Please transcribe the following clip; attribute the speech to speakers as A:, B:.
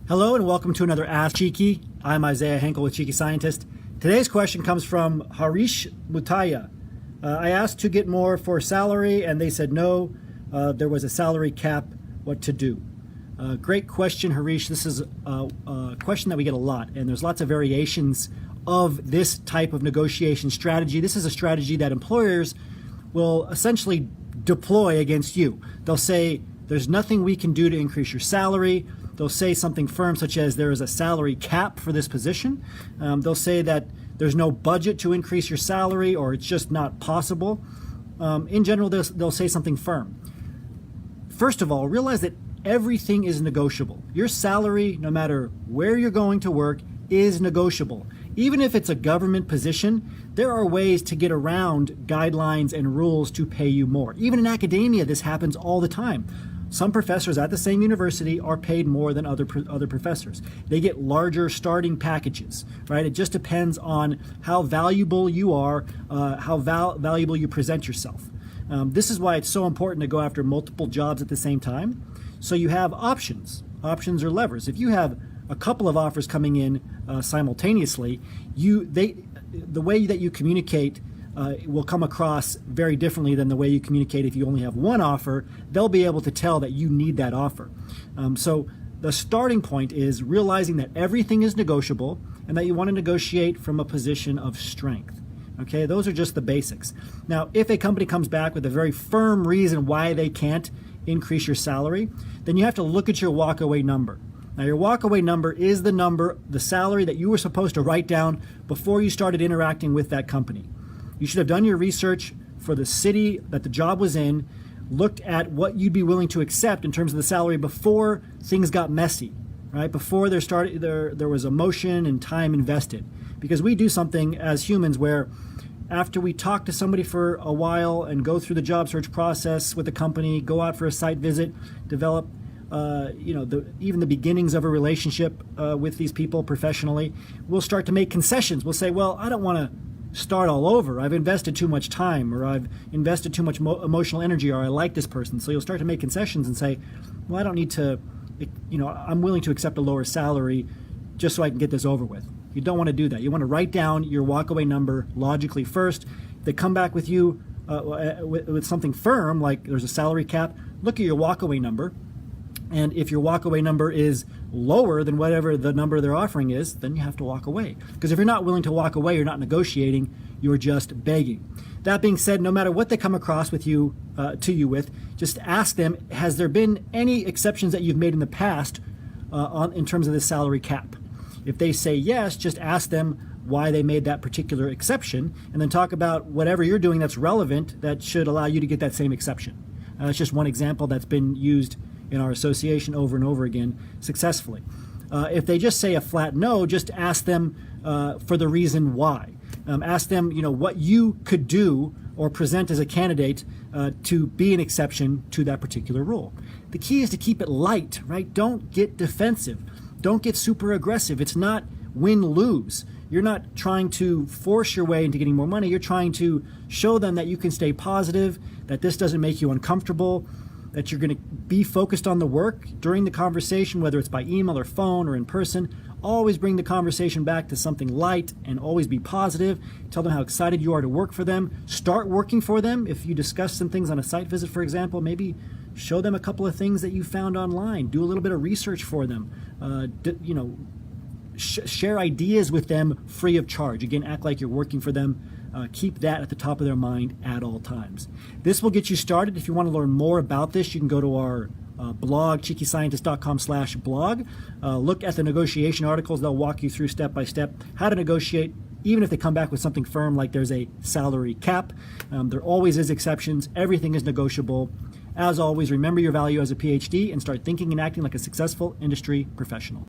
A: Hello and welcome to another Ask Cheeky. I'm Isaiah Henkel with Cheeky Scientist. Today's question comes from Harish Mutaya. I asked to get more for salary and they said no, there was a salary cap, what to do? Great question, Harish. This is a question that we get a lot, and there's lots of variations of this type of negotiation strategy. This is a strategy that employers will essentially deploy against you. They'll say, there's nothing we can do to increase your salary. They'll say something firm such as there is a salary cap for this position. They'll say that there's no budget to increase your salary or it's just not possible. In general, they'll say something firm. First of all, realize that everything is negotiable. Your salary, no matter where you're going to work, is negotiable. Even if it's a government position, there are ways to get around guidelines and rules to pay you more. Even in academia, this happens all the time. Some professors at the same university are paid more than other professors. They get larger starting packages, right? It just depends on how valuable you are, how valuable you present yourself. This is why it's so important to go after multiple jobs at the same time. So you have options. Options are levers. If you have a couple of offers coming in simultaneously, the way that you communicate will come across very differently than the way you communicate if you only have one offer. They'll be able to tell that you need that offer. So the starting point is realizing that everything is negotiable and that you want to negotiate from a position of strength. Okay, those are just the basics. Now, if a company comes back with a very firm reason why they can't increase your salary, then you have to look at your walkaway number. Now, your walkaway number is the salary that you were supposed to write down before you started interacting with that company. You should have done your research for the city that the job was in, looked at what you'd be willing to accept in terms of the salary before things got messy, right? Before there was emotion and time invested. Because we do something as humans where after we talk to somebody for a while and go through the job search process with the company, go out for a site visit, develop even the beginnings of a relationship with these people professionally, we'll start to make concessions. We'll say, well, I don't want to start all over. I've invested too much time, or I've invested too much emotional energy, or I like this person. So you'll start to make concessions and say, well, I don't need to, I'm willing to accept a lower salary just so I can get this over with. You don't want to do that. You want to write down your walkaway number logically first. If they come back with you with something firm, like there's a salary cap, look at your walkaway number. And if your walkaway number is lower than whatever the number they're offering is, then you have to walk away. Because if you're not willing to walk away, you're not negotiating, you're just begging. That being said, no matter what they come across with you, just ask them, has there been any exceptions that you've made in the past in terms of this salary cap? If they say yes, just ask them why they made that particular exception, and then talk about whatever you're doing that's relevant that should allow you to get that same exception. That's just one example that's been used in our association over and over again successfully. If they just say a flat no, just ask them for the reason why. Ask them, what you could do or present as a candidate to be an exception to that particular rule. The key is to keep it light, right? Don't get defensive. Don't get super aggressive. It's not win-lose. You're not trying to force your way into getting more money. You're trying to show them that you can stay positive, that this doesn't make you uncomfortable, that you're going to be focused on the work during the conversation, whether it's by email or phone or in person. Always bring the conversation back to something light and always be positive. Tell them how excited you are to work for them. Start working for them. If you discuss some things on a site visit, for example, maybe show them a couple of things that you found online. Do a little bit of research for them. Share ideas with them free of charge. Again, act like you're working for them. Keep that at the top of their mind at all times. This will get you started. If you want to learn more about this, you can go to our blog, cheekyscientist.com/blog. Look at the negotiation articles. They'll walk you through step by step how to negotiate, even if they come back with something firm like there's a salary cap. There always is exceptions. Everything is negotiable. As always, remember your value as a PhD and start thinking and acting like a successful industry professional.